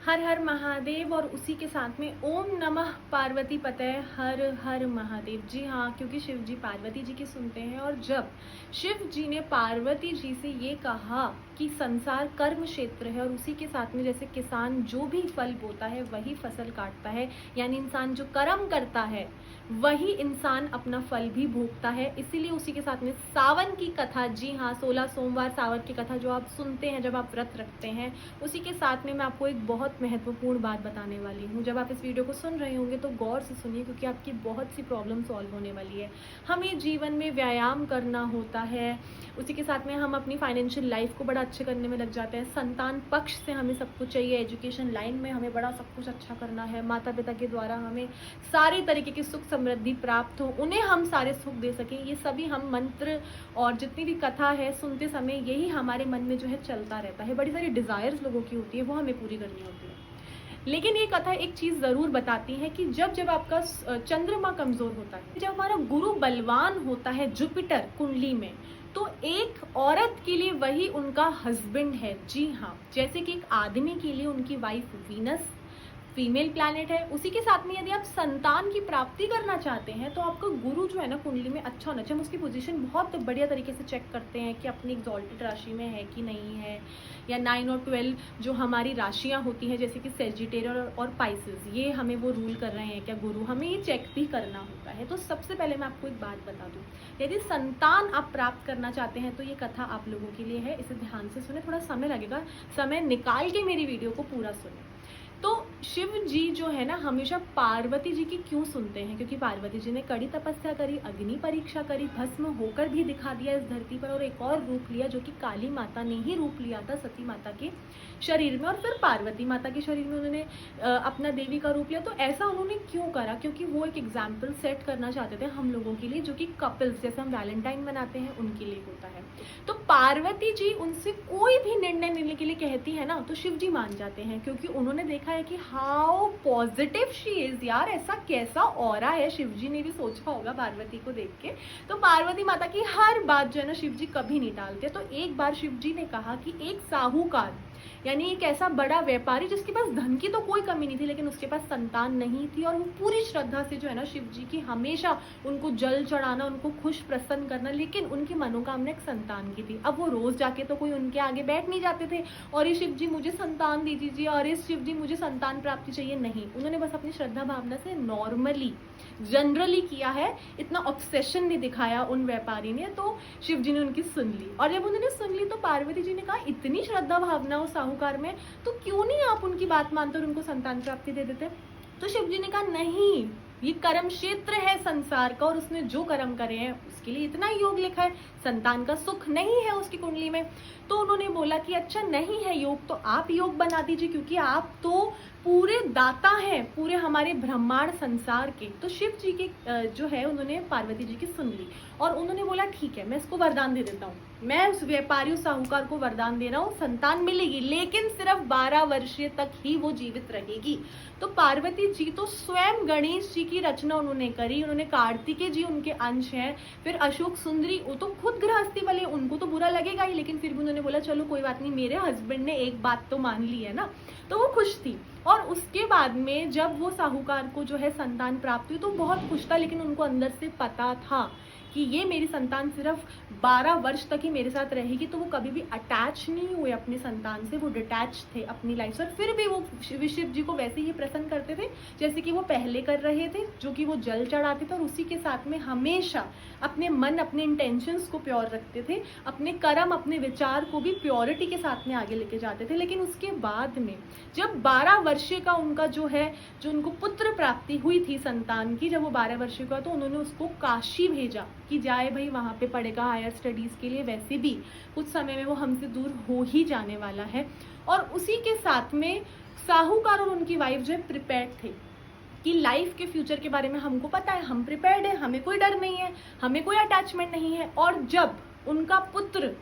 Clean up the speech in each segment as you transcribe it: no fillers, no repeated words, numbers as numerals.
हर हर महादेव और उसी के साथ में ओम नमः पार्वती पते हर हर महादेव। जी हाँ, क्योंकि शिव जी पार्वती जी की सुनते हैं और जब शिव जी ने पार्वती जी से ये कहा कि संसार कर्म क्षेत्र है और उसी के साथ में जैसे किसान जो भी फल बोता है वही फसल काटता है, यानी इंसान जो कर्म करता है वही इंसान अपना फल भी भोगता है, इसीलिए उसी के साथ में सावन की कथा, जी हाँ 16 सोमवार सावन की कथा जो आप सुनते हैं जब आप व्रत रखते हैं, उसी के साथ में मैं आपको एक बहुत महत्वपूर्ण बात बताने वाली हूँ। जब आप इस वीडियो को सुन रहे होंगे तो गौर से सुनिए, क्योंकि आपकी बहुत सी प्रॉब्लम सॉल्व होने वाली है। हमें जीवन में व्यायाम करना होता है, उसी के साथ में हम अपनी फाइनेंशियल लाइफ को बड़ा अच्छे करने में लग जाते हैं। संतान पक्ष से हमें सब कुछ चाहिए, एजुकेशन लाइन में हमें बड़ा सब कुछ अच्छा करना है, माता पिता के द्वारा हमें सारे तरीके की सुख समृद्धि प्राप्त हो, उन्हें हम सारे सुख दे सकें, ये सभी हम मंत्र और जितनी भी कथा है सुनते समय यही हमारे मन में जो है चलता रहता है। बड़ी सारी डिजायर्स लोगों की होती है, वो हमें पूरी करनी होती है। लेकिन ये कथा एक चीज जरूर बताती है कि जब जब आपका चंद्रमा कमजोर होता है, जब हमारा गुरु बलवान होता है जुपिटर कुंडली में, तो एक औरत के लिए वही उनका हस्बैंड है। जी हाँ, जैसे कि एक आदमी के लिए उनकी वाइफ वीनस फीमेल प्लैनेट है, उसी के साथ में यदि आप संतान की प्राप्ति करना चाहते हैं तो आपका गुरु जो है ना कुंडली में अच्छा होना चाहिए। हम उसकी पोजीशन बहुत बढ़िया तरीके से चेक करते हैं कि अपनी एग्जॉल्टेड राशि में है कि नहीं है, या 9 और 12 जो हमारी राशियां होती हैं जैसे कि सेजिटेरियल और पाइसेस, ये हमें वो रूल कर रहे हैं क्या गुरु, हमें ये चेक भी करना होता है। तो सबसे पहले मैं आपको एक बात बता दूं, यदि संतान आप प्राप्त करना चाहते हैं तो ये कथा आप लोगों के लिए है, इसे ध्यान से सुने, थोड़ा समय लगेगा, समय निकाल के मेरी वीडियो को पूरा सुने। तो शिव जी जो है ना हमेशा पार्वती जी की क्यों सुनते हैं, क्योंकि पार्वती जी ने कड़ी तपस्या करी, अग्नि परीक्षा करी, भस्म होकर भी दिखा दिया इस धरती पर, और एक और रूप लिया जो कि काली माता ने ही रूप लिया था सती माता के शरीर में, और फिर पार्वती माता के शरीर में उन्होंने अपना देवी का रूप लिया। तो ऐसा उन्होंने क्यों करा, क्योंकि वो एक एग्जाम्पल सेट करना चाहते थे हम लोगों के लिए, जो कि कपल्स जैसे हम वैलेंटाइन मनाते हैं उनके लिए होता है। तो पार्वती जी उनसे कोई भी निर्णय लेने के लिए कहती है ना तो शिव जी मान जाते हैं, क्योंकि उन्होंने देखा है कि हाउ पॉजिटिव शी इज, यार ऐसा कैसा ऑरा है। शिव जी ने भी सोचा होगा पार्वती को देख के। तो पार्वती माता की हर बात जो है ना शिव जी कभी नहीं टालते। तो एक बार शिव जी ने कहा कि एक साहूकार, यानी एक ऐसा बड़ा व्यापारी जिसके पास धन की तो कोई कमी नहीं थी लेकिन उसके पास संतान नहीं थी, और वो पूरी श्रद्धा से जो है ना शिव जी की हमेशा उनको जल चढ़ाना, उनको खुश प्रसन्न करना, लेकिन उनकी मनोकामना एक संतान की थी। अब वो रोज जाके तो कोई उनके आगे बैठ नहीं जाते थे और ये शिव जी मुझे संतान दे दीजिए, और इस शिव जी मुझे संतान प्राप्ति चाहिए, नहीं, उन्होंने बस अपनी श्रद्धा भावना से नॉर्मली जनरली किया है, इतना ऑब्सेशन नहीं दिखाया उन व्यापारी ने। तो शिव जी ने उनकी सुन ली, और जब उन्होंने सुन ली तो पार्वती जी ने कहा इतनी श्रद्धा भावना उस साहूकार में, तो क्यों नहीं आप उनकी बात मानते और उनको संतान प्राप्ति दे देते। तो शिव जी ने कहा नहीं, ये कर्म क्षेत्र है संसार का, और उसने जो कर्म करे हैं उसके लिए इतना योग लिखा है, संतान का सुख नहीं है उसकी कुंडली में। तो उन्होंने बोला कि अच्छा नहीं है योग तो आप योग बना दीजिए, क्योंकि आप तो पूरे दाता हैं पूरे हमारे ब्रह्मांड संसार के। तो शिव जी के जो है उन्होंने पार्वती जी की सुन ली और उन्होंने बोला ठीक है मैं इसको वरदान दे देता हूँ, मैं उस व्यापारी उस साहूकार को वरदान दे रहा हूँ, संतान मिलेगी लेकिन सिर्फ 12 वर्षीय तक ही वो जीवित रहेगी। तो पार्वती जी तो स्वयं गणेश जी की रचना उन्होंने करी, उन्होंने कार्तिकेय जी उनके अंश हैं, फिर अशोक सुंदरी वो तो खुद गृहस्थी वाले, उनको तो बुरा लगेगा ही, लेकिन फिर भी उन्होंने बोला चलो कोई बात नहीं, मेरे हस्बैंड ने एक बात तो मान ली है ना, तो वो खुश थी। और उसके बाद में जब वो साहूकार को जो है संतान प्राप्त हुई तो बहुत खुश था, लेकिन उनको अंदर से पता था कि ये मेरी संतान सिर्फ 12 वर्ष तक ही मेरे साथ रहेगी, तो वो कभी भी अटैच नहीं हुए अपनी संतान से, वो डिटैच थे अपनी लाइफ से, और फिर भी वो शिव जी को वैसे ही प्रसन्न करते थे जैसे कि वो पहले कर रहे थे, जो कि वो जल चढ़ाते थे, और उसी के साथ में हमेशा अपने मन अपने इंटेंशंस को प्योर रखते थे, अपने कर्म अपने विचार को भी प्योरिटी के साथ में आगे लेके जाते थे। लेकिन उसके बाद में जब 12 वर्षीय का उनका जो है, जो उनको पुत्र प्राप्ति हुई थी संतान की, जब वो 12 वर्षीय का तो उन्होंने उसको काशी भेजा कि जाए भाई वहां पे पढ़ेगा हायर स्टडीज के लिए, वैसे भी कुछ समय में वो हमसे दूर हो ही जाने वाला है। और उसी के साथ में साहूकार और उनकी वाइफ जो है प्रिपेयर्ड थे कि लाइफ के फ्यूचर के बारे में हमको पता है, हम प्रिपेयर्ड है, हमें कोई डर नहीं है, हमें कोई अटैचमेंट नहीं है। और जब उनका पुत्र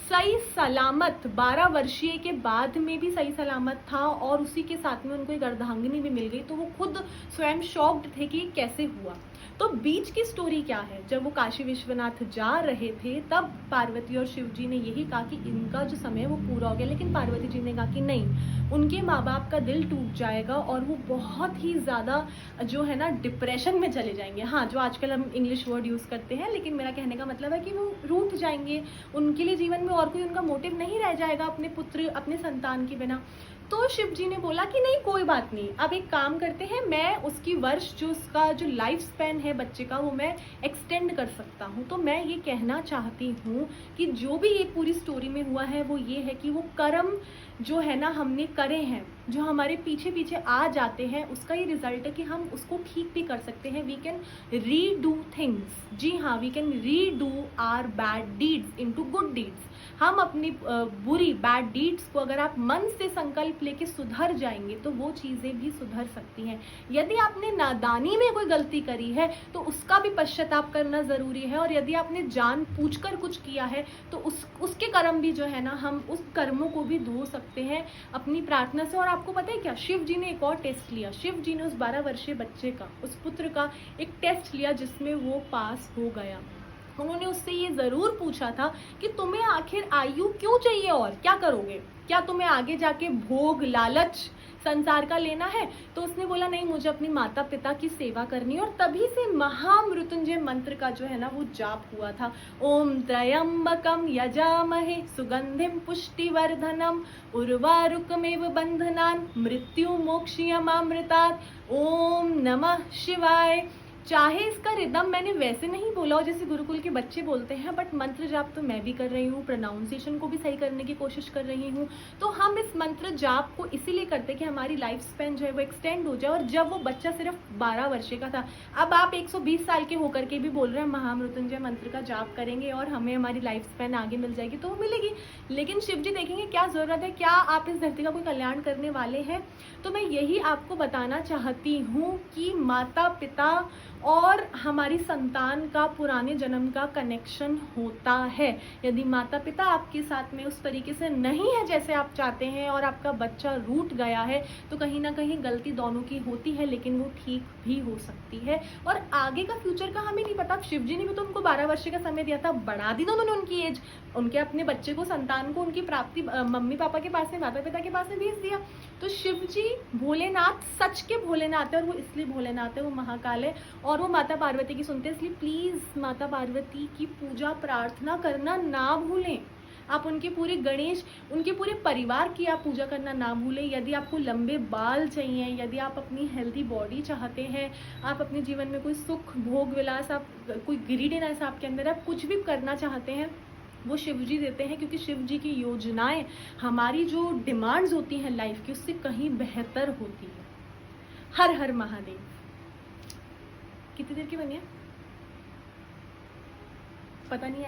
सही सलामत 12 वर्षीय के बाद में भी सही सलामत था और उसी के साथ में उनको एक अर्धांगिनी भी मिल गई, तो वो खुद स्वयं शॉक्ड थे कि ये कैसे हुआ। तो बीच की स्टोरी क्या है, जब वो काशी विश्वनाथ जा रहे थे तब पार्वती और शिव जी ने यही कहा कि इनका जो समय है वो पूरा हो गया, लेकिन पार्वती जी ने कहा कि नहीं, उनके माँ बाप का दिल टूट जाएगा और वो बहुत ही ज़्यादा जो है ना डिप्रेशन में चले जाएंगे। हाँ, जो आजकल हम इंग्लिश वर्ड यूज़ करते हैं, लेकिन मेरा कहने का मतलब है कि वो रूठ जाएंगे, उनके लिए जीवन में और कोई उनका मोटिव नहीं रह जाएगा अपने पुत्र अपने संतान के बिना। तो शिव जी ने बोला कि नहीं, कोई बात नहीं, अब एक काम करते हैं, मैं उसकी वर्ष जो उसका जो लाइफ स्पैन है बच्चे का वो मैं एक्सटेंड कर सकता हूँ। तो मैं ये कहना चाहती हूँ कि जो भी ये पूरी स्टोरी में हुआ है वो ये है कि वो कर्म जो है ना हमने करे हैं, जो हमारे पीछे पीछे आ जाते हैं, उसका ये रिजल्ट है कि हम उसको ठीक भी कर सकते हैं। We can redo things. जी हाँ, we can redo our bad deeds into good deeds. हम अपनी बुरी बैड डीड्स को अगर आप मन से संकल्प लेके सुधर जाएंगे तो वो चीज़ें भी सुधर सकती हैं। यदि आपने नादानी में कोई गलती करी है तो उसका भी पश्चाताप करना ज़रूरी है, और यदि आपने जानबूझकर कुछ किया है तो उसके कर्म भी जो है ना, हम उस कर्मों को भी धो सकते हैं अपनी प्रार्थना से। और आपको पता है क्या, शिव जी ने एक और टेस्ट लिया। शिव जी ने उस 12 वर्षीय बच्चे का, उस पुत्र का एक टेस्ट लिया जिसमें वो पास हो गया। उन्होंने उससे ये जरूर पूछा था कि तुम्हें आखिर आयु क्यों चाहिए और क्या करोगे, क्या तुम्हें आगे जाके भोग लालच संसार का लेना है। तो उसने बोला नहीं, मुझे अपनी माता पिता की सेवा करनी है। और तभी से महामृत्युंजय मंत्र का जो है ना वो जाप हुआ था। ओम त्र्यंबकम यजामहे सुगंधिम पुष्टिवर्धनम उर्वारुकमेव बंधनान मृत्यु मोक्षयमामृतात्। ओम नमः शिवाय। चाहे इसका रिदम मैंने वैसे नहीं बोला हो जैसे गुरुकुल के बच्चे बोलते हैं, बट मंत्र जाप तो मैं भी कर रही हूँ, प्रोनाउंसिएशन को भी सही करने की कोशिश कर रही हूँ। तो हम इस मंत्र जाप को इसीलिए करते हैं कि हमारी लाइफ स्पैन जो है वो एक्सटेंड हो जाए। और जब वो बच्चा सिर्फ 12 वर्ष का था, अब आप 120 साल के होकर के भी बोल रहे हैं महामृत्युंजय मंत्र का जाप करेंगे और हमें हमारी लाइफ स्पैन आगे मिल जाएगी, तो वो मिलेगी। लेकिन शिव जी देखेंगे क्या जरूरत है, क्या आप इस धरती का कोई कल्याण करने वाले हैं। तो मैं यही आपको बताना चाहती हूँ कि माता पिता और हमारी संतान का पुराने जन्म का कनेक्शन होता है। यदि माता पिता आपके साथ में उस तरीके से नहीं है जैसे आप चाहते हैं और आपका बच्चा रूठ गया है, तो कहीं ना कहीं गलती दोनों की होती है, लेकिन वो ठीक भी हो सकती है। और आगे का फ्यूचर का हमें नहीं पता। शिव जी ने भी तो उनको 12 वर्ष का समय दिया था, बढ़ा दी उन्होंने उनकी एज, उनके अपने बच्चे को, संतान को उनकी प्राप्ति मम्मी पापा के पास में, माता पिता के पास में भेज दिया। तो शिव जी भोलेनाथ सच के भोलेनाथ है, और वो इसलिए भोलेनाथ है, वो महाकाल है और वो माता पार्वती की सुनते हैं। इसलिए प्लीज माता पार्वती की पूजा प्रार्थना करना ना भूलें। आप उनके पूरे गणेश, उनके पूरे परिवार की आप पूजा करना ना भूलें। यदि आपको लंबे बाल चाहिए, यदि आप अपनी हेल्दी बॉडी चाहते हैं, आप अपने जीवन में कोई सुख भोग विलास, आप कोई ग्रीडीनेस आपके अंदर, आप कुछ भी करना चाहते हैं, वो शिव जी देते हैं। क्योंकि शिव जी की योजनाएं हमारी जो डिमांड्स होती हैं लाइफ की, उससे कहीं बेहतर होती है। हर हर महादेव। कितनी देर की बनी है पता नहीं।